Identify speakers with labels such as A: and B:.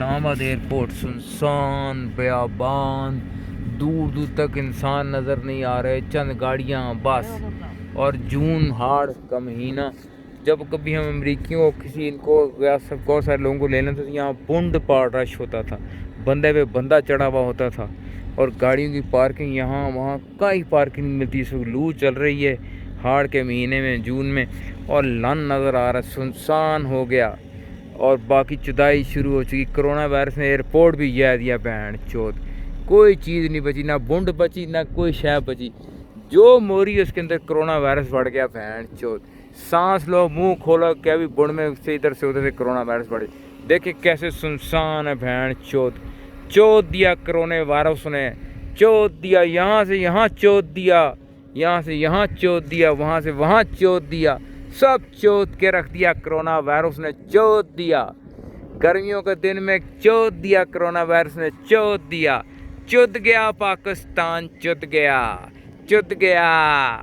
A: اسلام آباد ایئرپورٹ سنسان بیابان، دور دور تک انسان نظر نہیں آ رہے، چند گاڑیاں بس۔ اور جون ہاڑ کا مہینہ، جب کبھی ہم امریکیوں کسی ان کو بہت سارے لوگوں کو لے لیتے تھے، یہاں بونڈ پار رش ہوتا تھا، بندے پہ بندہ چڑھا ہوا ہوتا تھا، اور گاڑیوں کی پارکنگ یہاں وہاں کئی پارکنگ نہیں ملتی۔ اس وقت لو چل رہی ہے ہاڑ کے مہینے میں، جون میں، اور لن نظر آ رہا، سنسان ہو گیا، اور باقی چدائی شروع ہو چکی۔ کرونا وائرس نے ایئرپورٹ بھی یہ دیا بہن چوت، کوئی چیز نہیں بچی، نہ بونڈ بچی نہ کوئی شے بچی، جو موری اس کے اندر کرونا وائرس بڑھ گیا بہن چوت۔ سانس لو، منہ کھولو، کیا بھی بونڈ میں سے ادھر سے ادھر سے کرونا وائرس بڑھ گیا۔ دیکھیں کیسے سنسان ہے بہن چوت، چوت دیا کرونا وائرس نے، چوت دیا، یہاں سے یہاں چوت دیا، یہاں سے یہاں چوت دیا، وہاں سے وہاں چوت دیا، سب چوت کے رکھ دیا کرونا وائرس نے، چوت دیا۔ گرمیوں کے دن میں چوت دیا کرونا وائرس نے، چوت دیا، چت گیا پاکستان، چت گیا، چت گیا۔